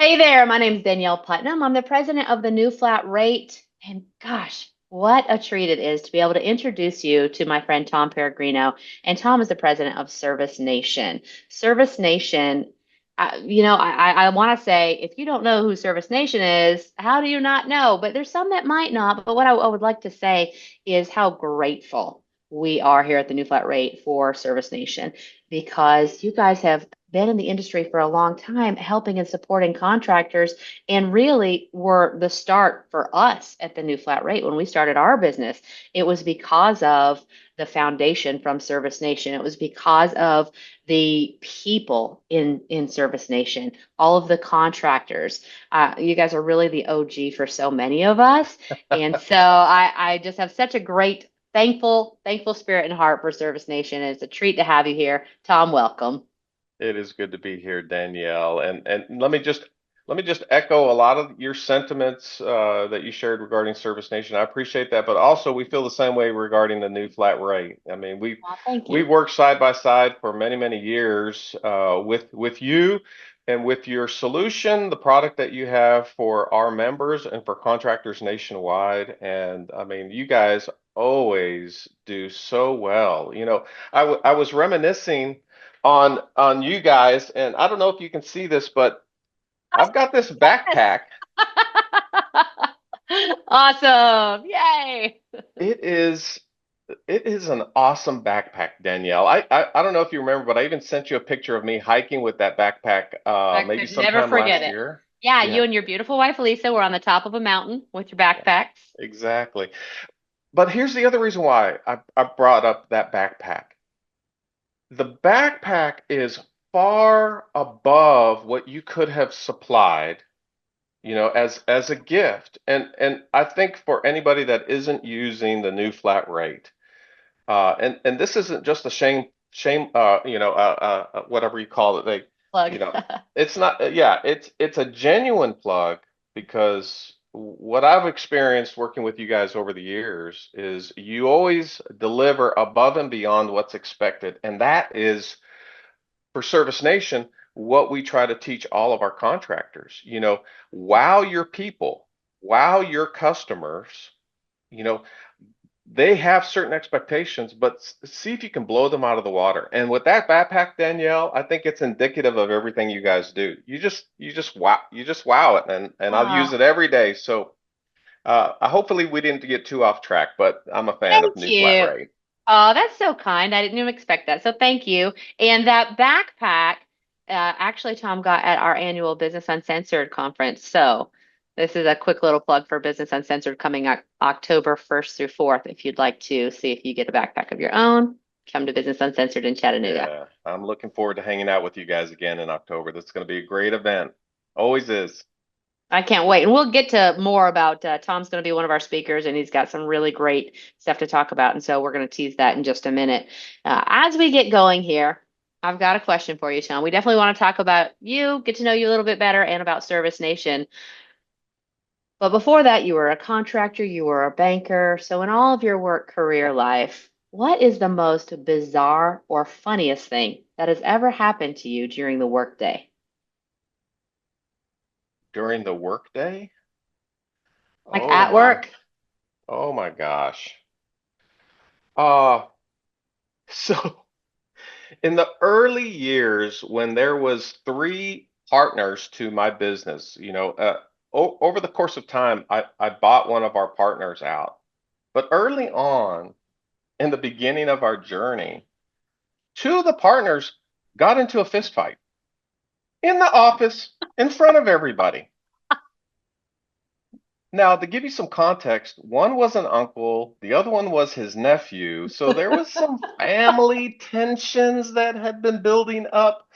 Hey there, my name is Danielle Putnam. I'm the president of the New Flat Rate. And gosh, what a treat it is to be able to introduce you to my friend Tom Peregrino. And Tom is the president of Service Nation. Service Nation, I want to say, if you don't know who Service Nation is, how do you not know? But there's some that might not. But what I would like to say is how grateful we are here at the New Flat Rate for Service Nation because you guys have been in the industry for a long time, helping and supporting contractors, and really were the start for us at the New Flat Rate when we started our business. It was because of the foundation from Service Nation. It was because of the people in Service Nation, all of the contractors. You guys are really the OG for so many of us, and so I just have such a great thankful spirit and heart for Service Nation. And it's a treat to have you here. Tom, welcome. It is good to be here, Danielle. And let me just echo a lot of your sentiments that you shared regarding Service Nation. I appreciate that, but also we feel the same way regarding the new flat rate. I mean, we've Well, thank we've you. worked side by side for many years with you and with your solution, the product that you have for our members and for contractors nationwide. And I mean, you guys always do so well. I was reminiscing on you guys, and I don't know if you can see this, but I've got this backpack. Awesome. Yay. It is it is an awesome backpack, Danielle. I don't know if you remember, but I even sent you a picture of me hiking with that backpack I maybe could never sometime forget last it. year. Yeah, you Yeah, and your beautiful wife Lisa were on the top of a mountain with your yeah, backpacks. exactly. But here's the other reason why I brought up that backpack. The backpack is far above what you could have supplied, as a gift. And I think for anybody that isn't using the new flat rate, and this isn't just a whatever you call it, Plug. you know, it's not, yeah, it's a genuine plug because what I've experienced working with you guys over the years is you always deliver above and beyond what's expected, and that is for Service Nation, what we try to teach all of our contractors, wow your people, wow your customers, you know, they have certain expectations, but see if you can blow them out of the water. And with that backpack, Danielle, I think it's indicative of everything you guys do. You just wow it, and I'll use Oh, it every day. So hopefully we didn't get too off track, but I'm a fan of thank New Flat you. Rate. Oh, that's so kind. I didn't even expect that. So thank you. And that backpack, actually, Tom got at our annual Business Uncensored conference. So this is a quick little plug for Business Uncensored coming October 1st through 4th. If you'd like to see if you get a backpack of your own, come to Business Uncensored in Chattanooga. Yeah, I'm looking forward to hanging out with you guys again in October. That's going to be a great event. Always is. I can't wait. And we'll get to more about Tom's going to be one of our speakers, and he's got some really great stuff to talk about. And so we're going to tease that in just a minute. As we get going here, I've got a question for you, Tom. We definitely want to talk about you, get to know you a little bit better, and about Service Nation. But before that, you were a contractor, you were a banker. So, in all of your work career life, what is the most bizarre or funniest thing that has ever happened to you during the workday? During the workday? Like Oh at my, work? oh my gosh. Uh, so in the early years when there was three partners to my business, over the course of time, I bought one of our partners out. But early on in the beginning of our journey, two of the partners got into a fist fight in the office in front of everybody. Now, to give you some context, one was an uncle, the other one was his nephew. So there was some family tensions that had been building up.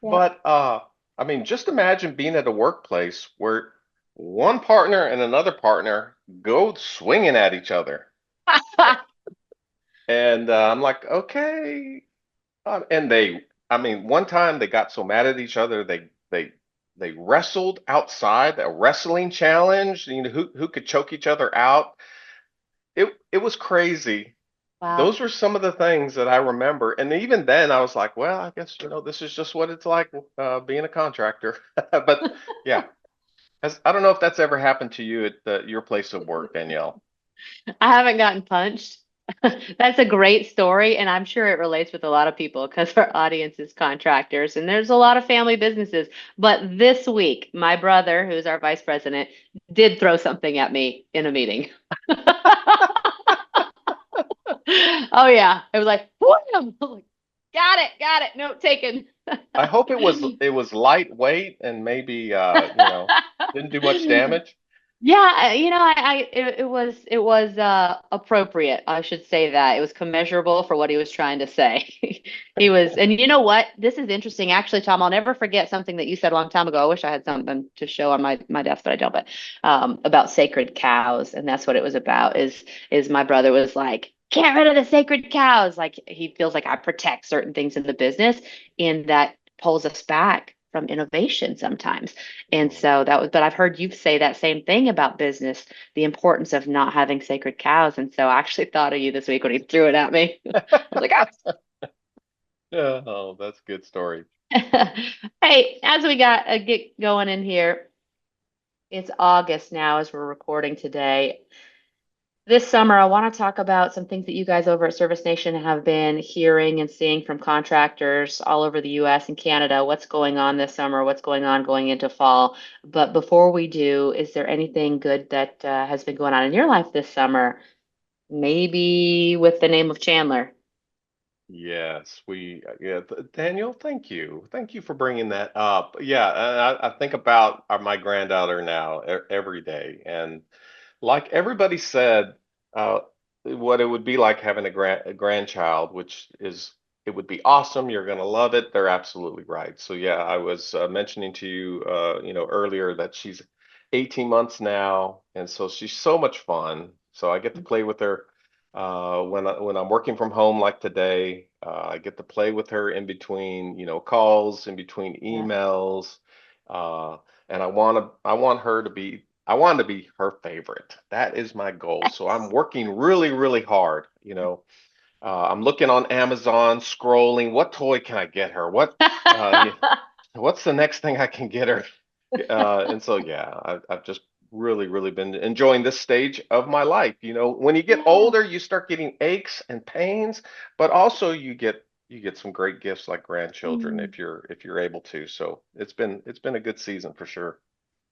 Yep. But I mean, just imagine being at a workplace where one partner and another partner go swinging at each other. And I'm like, okay. And I mean, one time they got so mad at each other, they wrestled outside, a wrestling challenge, who could choke each other out. It was crazy. Wow. those were some of the things that I remember. And even then, I was like, well, I guess, this is just what it's like being a contractor. But yeah, I don't know if that's ever happened to you at your place of work, Danielle. I haven't gotten punched. That's a great story, and I'm sure it relates with a lot of people because our audience is contractors and there's a lot of family businesses. But this week, my brother, who's our vice president, did throw something at me in a meeting. Oh yeah. It was like, wham! I was like, got it, note taken. I hope it was lightweight and maybe didn't do much damage. Yeah, it was appropriate. I should say that. It was commensurable for what he was trying to say. He was, and you know what? This is interesting. Actually, Tom, I'll never forget something that you said a long time ago. I wish I had something to show on my desk, but I don't. But about sacred cows, and that's what it was about. Is my brother was like, get rid of the sacred cows. Like he feels like I protect certain things in the business, and that pulls us back from innovation sometimes. And Mm. so that was, but I've heard you say that same thing about business, the importance of not having sacred cows. And so I actually thought of you this week when he threw it at me. I was like, Oh, that's a good story. ah. Hey, as we got a get going in here, it's August now as we're recording today. This summer, I want to talk about some things that you guys over at Service Nation have been hearing and seeing from contractors all over the US and Canada. What's going on this summer? What's going on going into fall? But before we do, is there anything good that has been going on in your life this summer? Maybe with the name of Chandler. Yes, yeah, Daniel, thank you. Thank you for bringing that up. Yeah, I think about my granddaughter now every day. And like everybody said, uh, what it would be like having a grandchild, which is, it would be awesome. You're going to love it. They're absolutely right. So yeah, I was mentioning to you, earlier that she's 18 months now, and so she's so much fun. So I get to play with her when I'm working from home, like today. I get to play with her in between, calls, in between Yeah. emails, uh, and I want to be her favorite. That is my goal. So I'm working really, really hard. I'm looking on Amazon, scrolling. What toy can I get her? Yeah, what's the next thing I can get her? And so, yeah, I've just really, really been enjoying this stage of my life. When you get Yeah. older, you start getting aches and pains, but also you get some great gifts like grandchildren Mm. if you're able to. So it's been a good season for sure.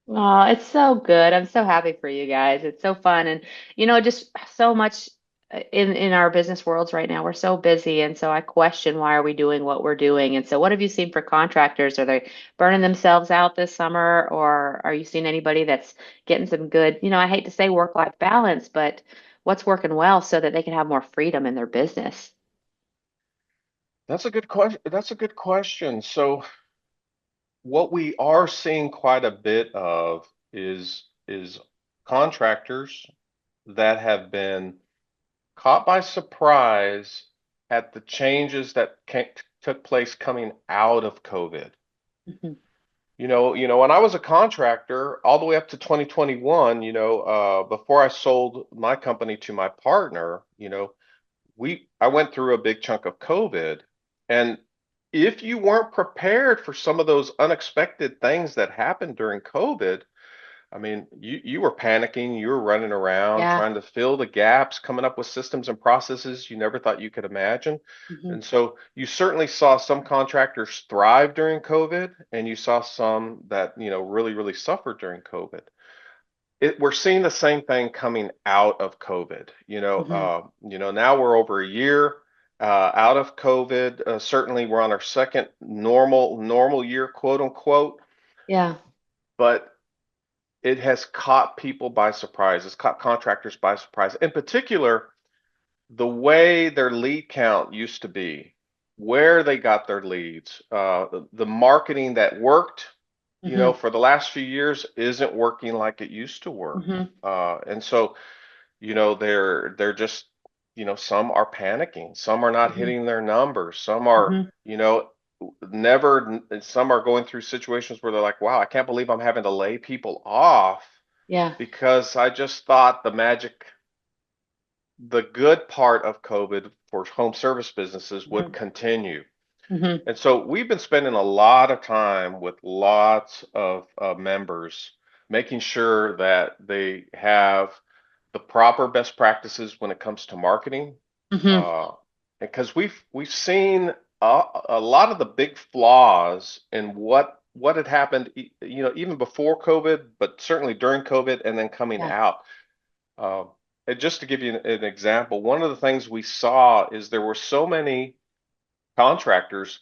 Oh, it's so good. I'm so happy for you guys. It's so fun and just so much in our business worlds right now. We're so busy and so I question why are we doing what we're doing. And so what have you seen for contractors? Are they burning themselves out this summer or are you seeing anybody that's getting some good, I hate to say work-life balance, but what's working well so that they can have more freedom in their business? That's a good question. That's a good question. So what we are seeing quite a bit of is contractors that have been caught by surprise at the changes that took place coming out of COVID. Mhm. When I was a contractor all the way up to 2021, before I sold my company to my partner, I went through a big chunk of COVID. And if you weren't prepared for some of those unexpected things that happened during COVID, I mean, you were panicking, you were running around Yeah. trying to fill the gaps, coming up with systems and processes you never thought you could imagine. Mhm. And so you certainly saw some contractors thrive during COVID, and you saw some that, really, really suffered during COVID. We're seeing the same thing coming out of COVID. Mhm. Now we're over a year out of COVID. Certainly, we're on our second normal year, quote unquote. Yeah. But it has caught people by surprise. It's caught contractors by surprise. In particular, the way their lead count used to be, where they got their leads, the marketing that worked, Mhm. for the last few years isn't working like it used to work. Mhm. And so, they're just, some are panicking, some are not Mhm. hitting their numbers, some are, Mhm. never, some are going through situations where they're like, wow, I can't believe I'm having to lay people off Yeah. because I just thought the magic the good part of COVID for home service businesses would Mhm. continue. Mhm. And so we've been spending a lot of time with lots of members, making sure that they have the proper best practices when it comes to marketing. Mhm. Uh, because we've seen a lot of the big flaws in what had happened, even before COVID, but certainly during COVID and then coming Yeah. out. Uh, and just to give you an example, one of the things we saw is there were so many contractors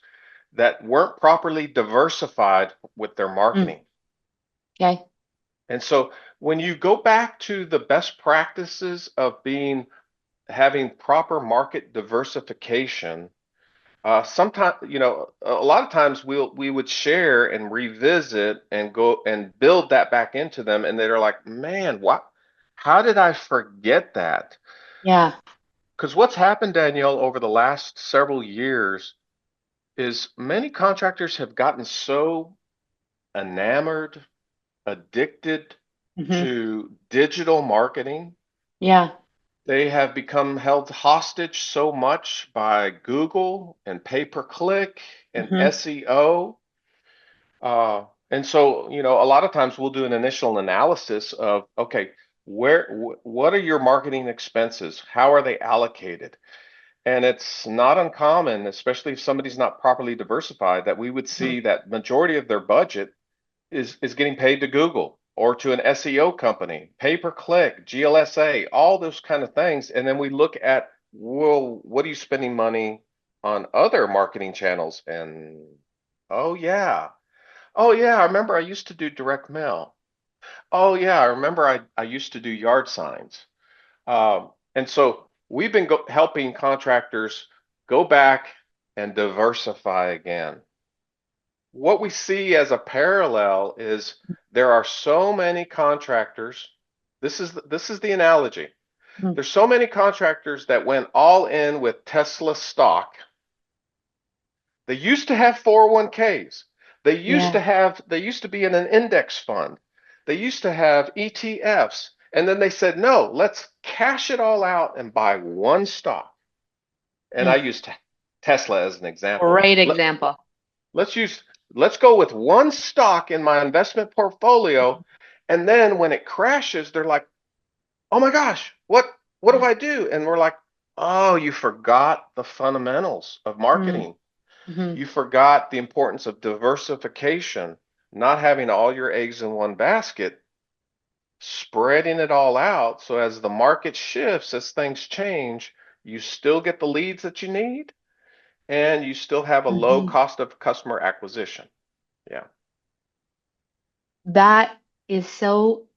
that weren't properly diversified with their Mm. marketing. Okay. And so when you go back to the best practices of having proper market diversification, sometimes, a lot of times we would share and revisit and go and build that back into them, and they're like, man, what? How did I forget that? Yeah. Because what's happened, Danielle, over the last several years is many contractors have gotten so enamored, addicted Mhm. to digital marketing. Yeah. They have become held hostage so much by Google and pay-per-click and Mhm. SEO. And so, a lot of times we'll do an initial analysis of, okay, what are your marketing expenses? How are they allocated? And it's not uncommon, especially if somebody's not properly diversified, that we would Mhm. see that majority of their budget is getting paid to Google or to an SEO company, pay per click, GLSA, all those kind of things. And then we look at, well, what are you spending money on other marketing channels? And oh yeah. Oh yeah, I remember I used to do direct mail. Oh yeah, I remember I used to do yard signs. And so we've been helping contractors go back and diversify again. What we see as a parallel is there are so many contractors. This is the analogy. Mhm. There's so many contractors that went all in with Tesla stock. They used to have 401ks. Yeah. They used to be in an index fund. They used to have ETFs. And then they said, no, let's cash it all out and buy one stock. And I Yeah. used Tesla as an example. Great example. Let's use let's go with one stock in my investment portfolio, and then when it crashes, they're like, "Oh my gosh, what do Yeah. I do?" And we're like, "Oh, you forgot the fundamentals of Mhm. marketing. Mhm. You forgot the importance of diversification, not having all your eggs in one basket, spreading it all out so as the market shifts, as things change, you still get the leads that you need and you still have a low Mhm. cost of customer acquisition." Yeah. That is so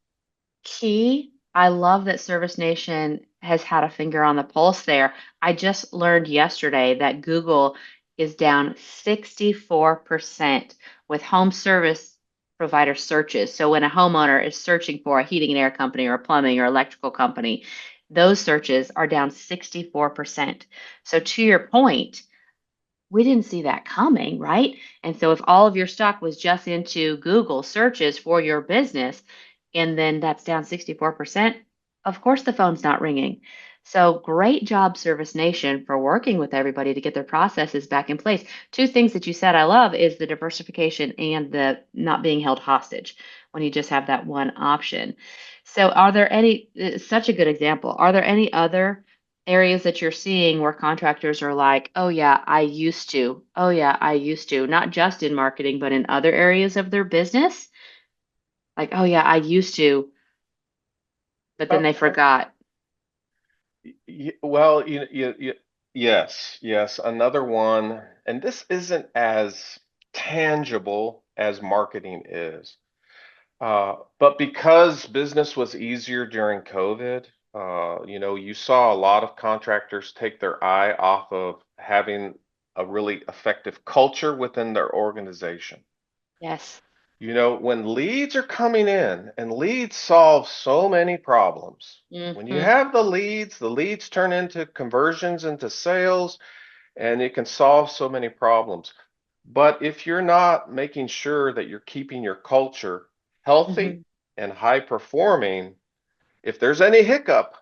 key. I love that Service Nation has had a finger on the pulse there. I just learned yesterday that Google is down 64% with home service provider searches. So when a homeowner is searching for a heating and air company or a plumbing or electrical company, those searches are down 64%. So to your point, we didn't see that coming, right? And so if all of your stock was just into Google searches for your business, and then that's down 64%, of course the phone's not ringing. So great job, Service Nation, for working with everybody to get their processes back in place. Two things that you said I love is the diversification and the not being held hostage when you just have that one option. So are there any, such a good example, are there any other areas that you're seeing where contractors are like, oh, yeah, I used to. Oh, yeah, I used to. Not just in marketing, but in other areas of their business. Like, oh, yeah, I used to, but then Uh, they forgot. well, yes, yes. Another one, and this isn't as tangible as marketing is. But because business was easier during COVID, you saw a lot of contractors take their eye off of having a really effective culture within their organization. Yes. When leads are coming in, and leads solve so many problems. When you Hmm. have the leads turn into conversions into sales, and it can solve so many problems. But if you're not making sure that you're keeping your culture healthy Hmm. and high performing, if there's any hiccup,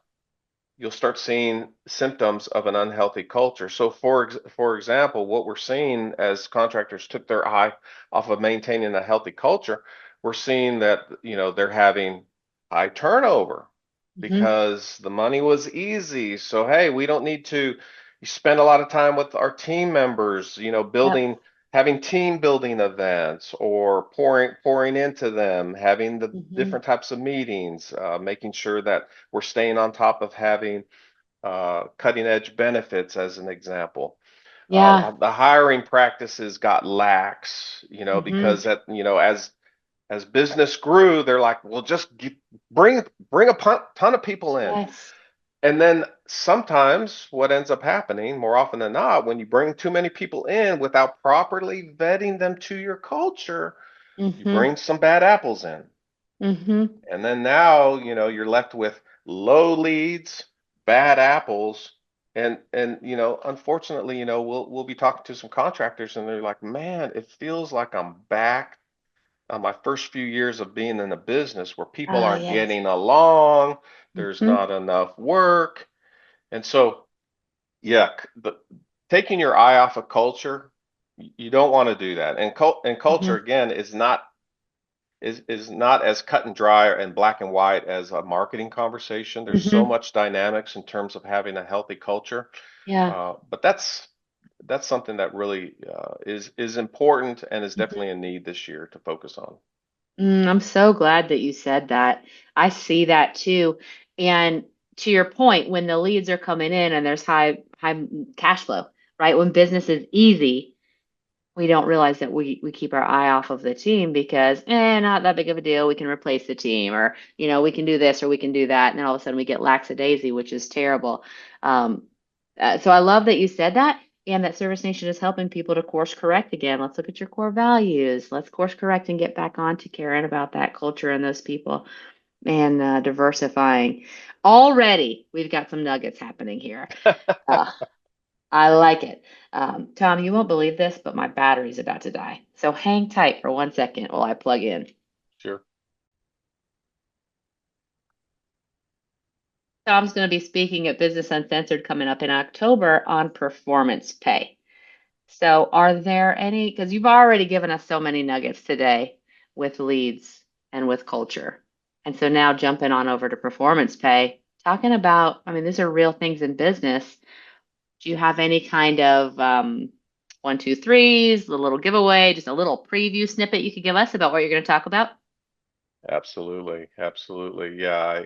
you'll start seeing symptoms of an unhealthy culture. So for example, what we're seeing as contractors took their eye off of maintaining a healthy culture, we're seeing that, they're having high turnover Hmm. because the money was easy. So hey, we don't need to spend a lot of time with our team members, Yep. having team building events or pouring into them, having the Hmm. different types of meetings, making sure that we're staying on top of having cutting edge benefits, as an example. Yeah. The hiring practices got lax, Hmm. because as business grew, they're like, well, just bring a ton of people in. Yes. And then sometimes what ends up happening, more often than not, when you bring too many people in without properly vetting them to your culture, you Hmm. bring some bad apples in. Hmm. And then now, you're left with low leads, bad apples. And unfortunately, we'll be talking to some contractors and they're like, "Man, it feels like I'm back on my first few years of being in the business where people Ah, aren't yes. getting along, there's Hmm. not enough work." And so, yeah, taking your eye off of culture, you don't want to do that. And culture Hmm. again is not as cut and dry and black and white as a marketing conversation. There's so Hmm. much dynamics in terms of having a healthy culture. Yeah. But that's something that really is important and is Mhm. definitely a need this year to focus on. I'm so glad that you said that. I see that too. And to your point, when the leads are coming in and there's high cash flow, right? When business is easy, we don't realize that we keep our eye off of the team because not that big of a deal. We can replace the team, or we can do this or we can do that, and then all of a sudden we get lackadaisy, which is terrible. Um, so I love that you said that, and that Service Nation is helping people to course correct again. Let's look at your core values. Let's course correct and get back on to caring about that culture and those people and diversifying. Already, we've got some nuggets happening here. Uh, I like it. Tom, you won't believe this, but my battery's about to die. So hang tight for 1 second while I plug in. Sure. Tom's going to be speaking at Business Uncensored coming up in October on performance pay. So, are there any, because you've already given us so many nuggets today with leads and with culture. And so now jumping on over to performance pay, talking about, I mean, these are real things in business. Do you have any kind of one, two, threes, a little giveaway, just a little preview snippet you could give us about what you're going to talk about? Absolutely. Absolutely. Yeah.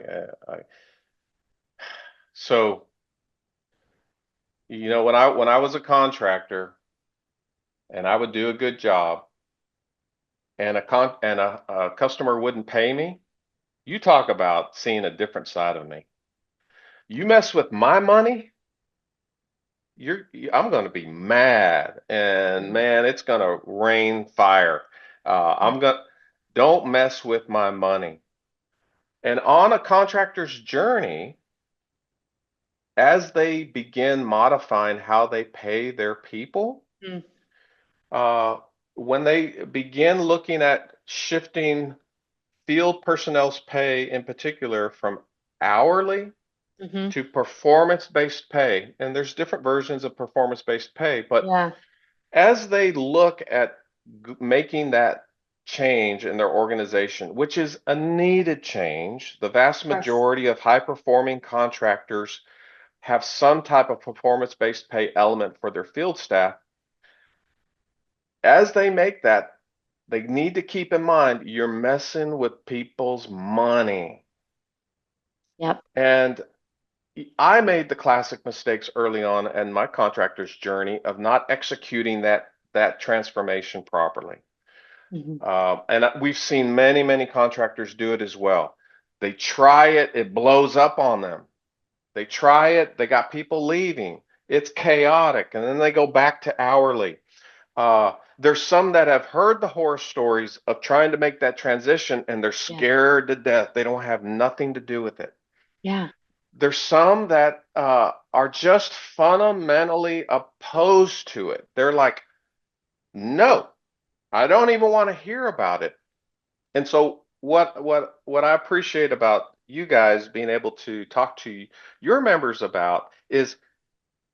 So, when I was a contractor and I would do a good job and a customer wouldn't pay me, you talk about seeing a different side of me. You mess with my money, I'm going to be mad, and Mhm. man, it's going to rain fire. Yeah. Don't mess with my money. And on a contractor's journey, as they begin modifying how they pay their people, Mm. uh, when they begin looking at shifting field personnel's pay in particular from hourly Hmm. to performance-based pay, and there's different versions of performance-based pay, but Yeah. as they look at making that change in their organization, which is a needed change, the vast Yes. majority of high performing contractors have some type of performance based pay element for their field staff. As they make that, they need to keep in mind you're messing with people's money. Yep. And I made the classic mistakes early on in my contractor's journey of not executing that transformation properly. Hmm. And we've seen many, many contractors do it as well. They try it, it blows up on them. They try it, they got people leaving. It's chaotic, and then they go back to hourly. There's some that have heard the horror stories of trying to make that transition, and they're Yeah. scared to death. They don't have nothing to do with it. Yeah. There's some that are just fundamentally opposed to it. They're like, no, I don't even want to hear about it. And so what I appreciate about you guys being able to talk to your members about is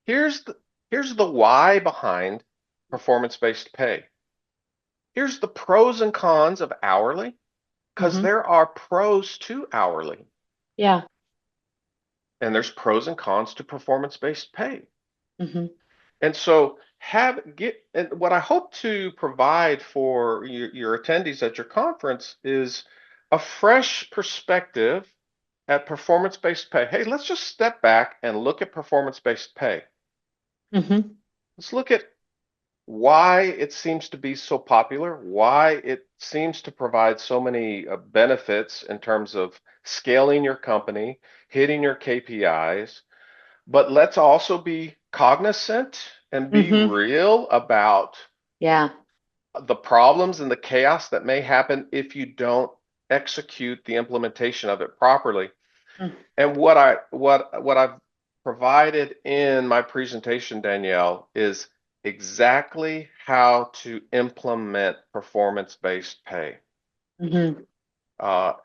here's the here's the why behind performance-based pay. Here's the pros and cons of hourly, because Hmm. there are pros to hourly Yeah. and there's pros and cons to performance-based pay. Hmm. And so and what I hope to provide for your attendees at your conference is a fresh perspective at performance-based pay. Hey, let's just step back and look at performance-based pay. Hmm. Let's look at why it seems to be so popular, why it seems to provide so many benefits in terms of scaling your company, hitting your KPIs. But let's also be cognizant and be Hmm. real about Yeah. the problems and the chaos that may happen if you don't execute the implementation of it properly. And what I've provided in my presentation, Danielle, is exactly how to implement performance-based pay. Hmm.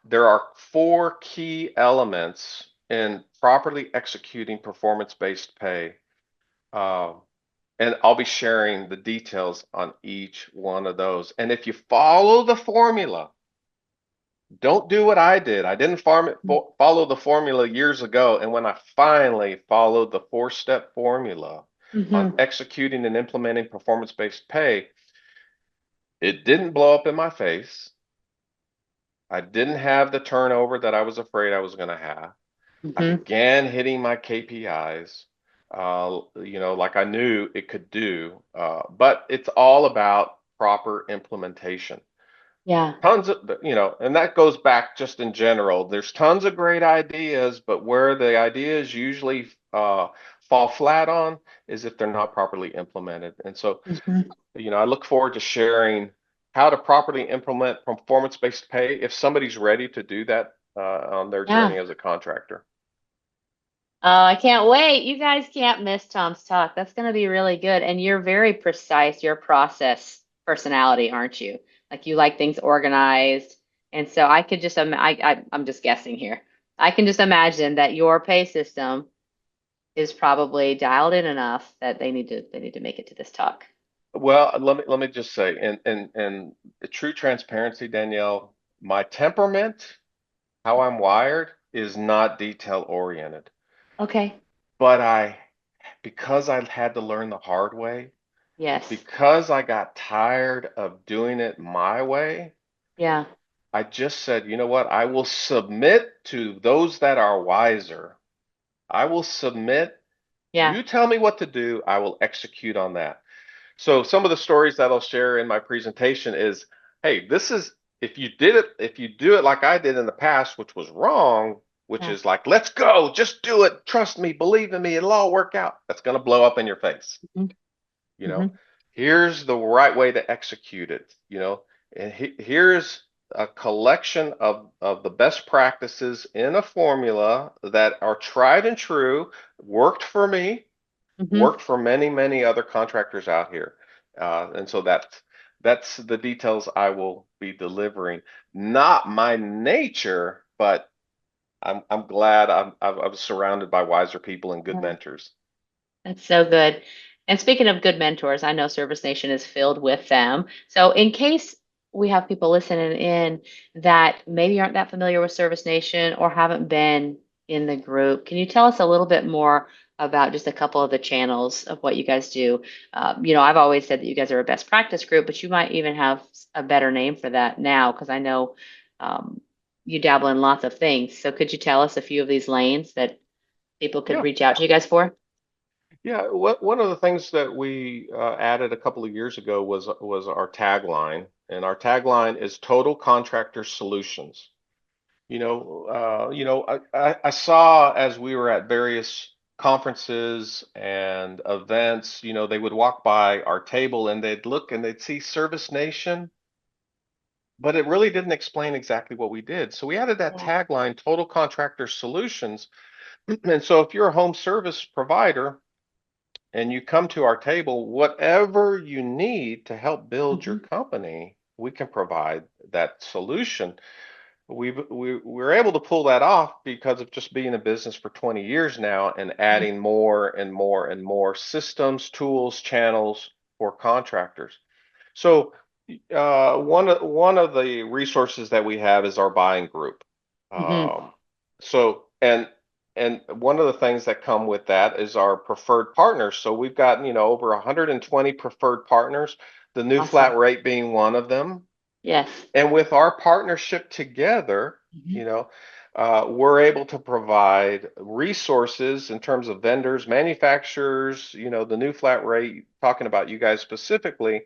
There are four key elements in properly executing performance-based pay. Uh, and I'll be sharing the details on each one of those. And if you follow the formula, don't do what I did. I didn't follow the formula years ago. And when I finally followed the four-step formula on Hmm. executing and implementing performance-based pay, it didn't blow up in my face. I didn't have the turnover that I was afraid I was going to have. I Hmm. began hitting my KPIs, like I knew it could do. But it's all about proper implementation. Yeah. Tons of, and that goes back just in general. There's tons of great ideas, but where the ideas usually fall flat on is if they're not properly implemented. And so, Hmm. I look forward to sharing how to properly implement performance-based pay if somebody's ready to do that on their journey Yeah. as a contractor. Oh, I can't wait. You guys can't miss Tom's talk. That's going to be really good. And you're very precise. You're a process personality, aren't you? Like you like things organized. And so I could just, I'm just guessing here. I can just imagine that your pay system is probably dialed in enough that they need to make it to this talk. Well, let me just say, and the true transparency, Danielle, my temperament, how I'm wired, is not detail oriented. Okay. But because I had to learn the hard way, Yes. because I got tired of doing it my way, Yeah. I just said, you know what? I will submit to those that are wiser. I will submit. Yeah. You tell me what to do, I will execute on that. So some of the stories that I'll share in my presentation is, hey, this is if you do it like I did in the past, which was wrong, which Yeah. is like, let's go, just do it, trust me, believe in me, it'll all work out. That's going to blow up in your face. Hmm. You know, Hmm. here's the right way to execute it, and here's a collection of the best practices in a formula that are tried and true, worked for me, Hmm. worked for many, many other contractors out here. And so that's the details I will be delivering. Not my nature, but I'm glad I'm surrounded by wiser people and good Yeah. mentors. That's so good. And speaking of good mentors, I know Service Nation is filled with them. So, in case we have people listening in that maybe aren't that familiar with Service Nation or haven't been in the group, can you tell us a little bit more about just a couple of the channels of what you guys do? I've always said that you guys are a best practice group, but you might even have a better name for that now because I know um, you dabble in lots of things. So, could you tell us a few of these lanes that people could Yeah, reach out to you guys for? yeah. One of the things that we added a couple of years ago was our tagline, and our tagline is Total Contractor Solutions. I saw as we were at various conferences and events, they would walk by our table and they'd look and they'd see Service Nation, but it really didn't explain exactly what we did. So we added that Yeah. tagline, Total Contractor Solutions. And so if you're a home service provider and you come to our table, whatever you need to help build your Mhm. company, we can provide that solution. we're able to pull that off because of just being in business for 20 years now and Mhm. adding more and more and more systems, tools, channels for contractors. So, one of the resources that we have is our buying group. Mhm. Um, so, and one of the things that come with that is our preferred partners. So we've got, over 120 preferred partners, the new flat Awesome. rate being one of them. Yes. And with our partnership together, Mhm. you know, we're able to provide resources in terms of vendors, manufacturers, the new flat rate, talking about you guys specifically,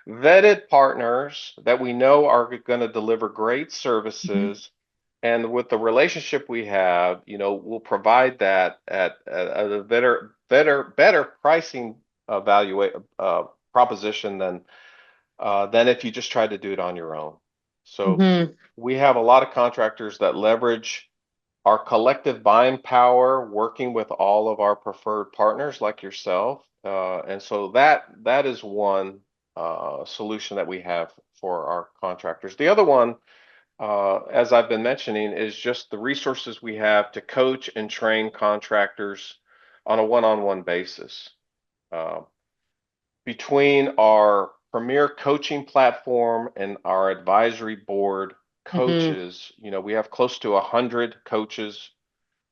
vetted partners that we know are going to deliver great Mhm. services. And with the relationship we have, we'll provide that at a better pricing evaluate proposition than if you just tried to do it on your own. So Mhm. we have a lot of contractors that leverage our collective buying power, working with all of our preferred partners like yourself. And so that is one solution that we have for our contractors. The other one, as I've been mentioning, is just the resources we have to coach and train contractors on a one-on-one basis. Uh, Between our premier coaching platform and our advisory board Mhm. coaches, we have close to 100 coaches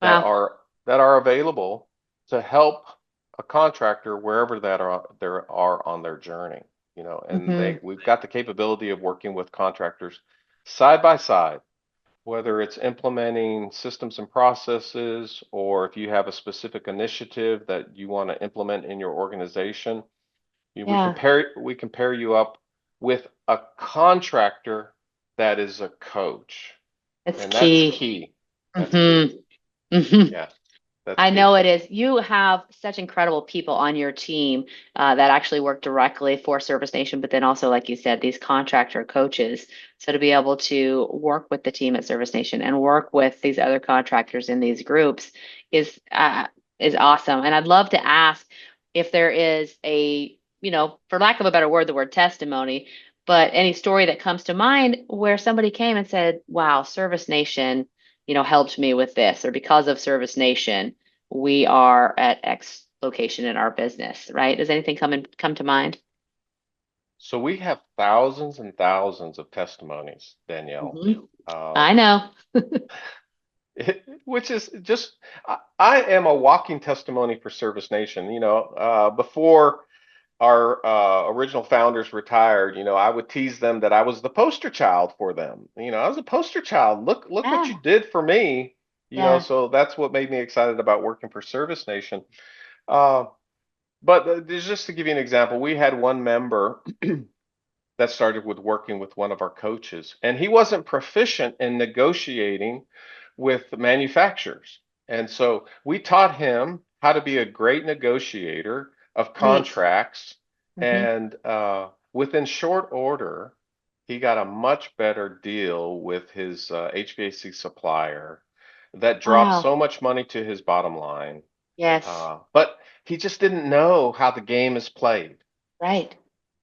that Wow. are available to help a contractor wherever they are on their journey. And Mhm. we've got the capability of working with contractors side by side, whether it's implementing systems and processes, or if you have a specific initiative that you want to implement in your organization. Yeah. We compare you up with a contractor that is a coach, It's and that's key. key. That's key. Mhm. Mhm. Yeah, that's I key. know it is. You have such incredible people on your team that actually work directly for Service Nation, but then also, like you said, these contractor coaches. So to be able to work with the team at Service Nation and work with these other contractors in these groups is uh, is awesome. And I'd love to ask if there is a, for lack of a better word, the word testimony, but any story that comes to mind where somebody came and said, "Wow, Service Nation, helped me with this," or because of Service Nation we are at X location in our business, right? Does anything come to mind? So we have thousands and thousands of testimonies, Danielle, Hmm. I um, know. which is just, I am a walking testimony for Service Nation. Before our original founders retired, I would tease them that I was the poster child for them. I was a poster child. Look what you Yeah, did for me. yeah. So that's what made me excited about working for Service Nation. Uh, but just to give you an example, we had one member that started with working with one of our coaches, and he wasn't proficient in negotiating with manufacturers. And so we taught him how to be a great negotiator of Neat. contracts. Hmm. And within short order, he got a much better deal with his HVAC supplier that dropped Wow. so much money to his bottom line. Yes. But he just didn't know how the game is played. Right.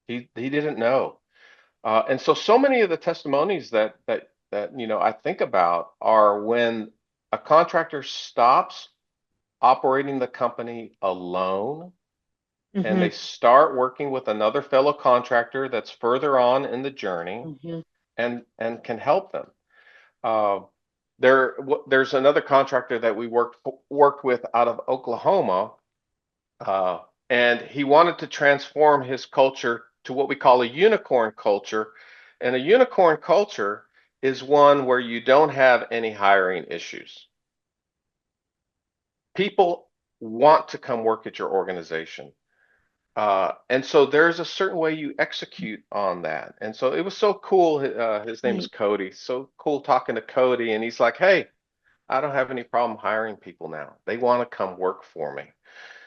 He didn't know. And so many of the testimonies that I think about are when a contractor stops operating the company alone and they Hmm. start working with another fellow contractor that's further on in the journey Hmm. and can help them. Uh, there's another contractor that we worked with out of Oklahoma, uh, and he wanted to transform his culture to what we call a unicorn culture. And a unicorn culture is one where you don't have any hiring issues. People want to come work at your organization. And so there's a certain way you execute on that. And so it was so cool. His name is Neat. Cody. So cool talking to Cody. And he's like, hey, I don't have any problem hiring people now. They want to come work for me.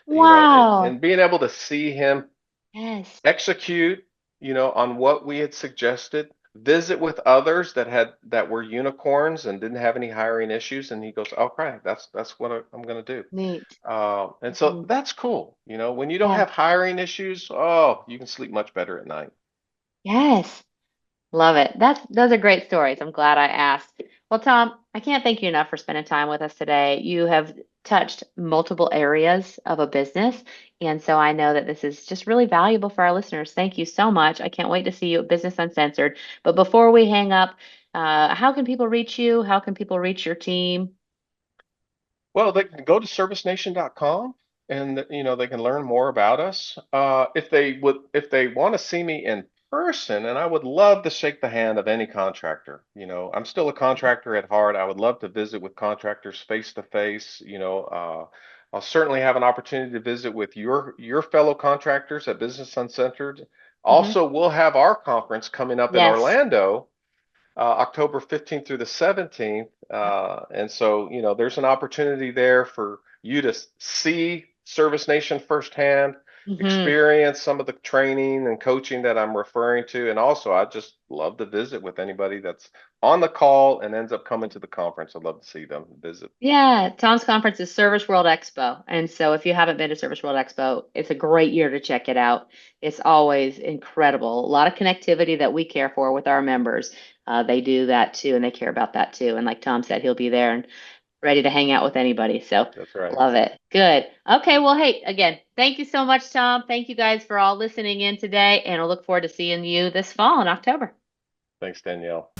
And Wow. being able to see him Yes. execute, on what we had suggested, visit with others that were unicorns and didn't have any hiring issues, and he goes, "Okay, that's what I'm going to do." Neat. And so Hmm. that's cool. When you don't Yeah. have hiring issues, oh, you can sleep much better at night. Yes. Love it. Those are great stories. I'm glad I asked. Well, Tom, I can't thank you enough for spending time with us today. You have touched multiple areas of a business. And so I know that this is just really valuable for our listeners. Thank you so much. I can't wait to see you at Business Uncensored. But before we hang up, how can people reach you? How can people reach your team? Well, they can go to servicenation.com and they can learn more about us. If they want to see me in person, and I would love to shake the hand of any contractor. I'm still a contractor at heart. I would love to visit with contractors face to face. I'll certainly have an opportunity to visit with your fellow contractors at Business Uncensored. Hmm. Also, we'll have our conference coming up in Yes. Orlando, October 15th through the 17th. And so, there's an opportunity there for you to see Service Nation firsthand, Hmm. experience some of the training and coaching that I'm referring to. And also, I just love to visit with anybody that's on the call and ends up coming to the conference. I'd love to see them visit. Yeah, Tom's conference is Service World Expo. And so if you haven't been to Service World Expo, it's a great year to check it out. It's always incredible. A lot of connectivity that we care for with our members. They do that too, and they care about that too. And like Tom said, he'll be there and ready to hang out with anybody. So That's right. love it. Good. Okay. Well, hey, again, thank you so much, Tom. Thank you guys for all listening in today. And I look forward to seeing you this fall in October. Thanks, Danielle.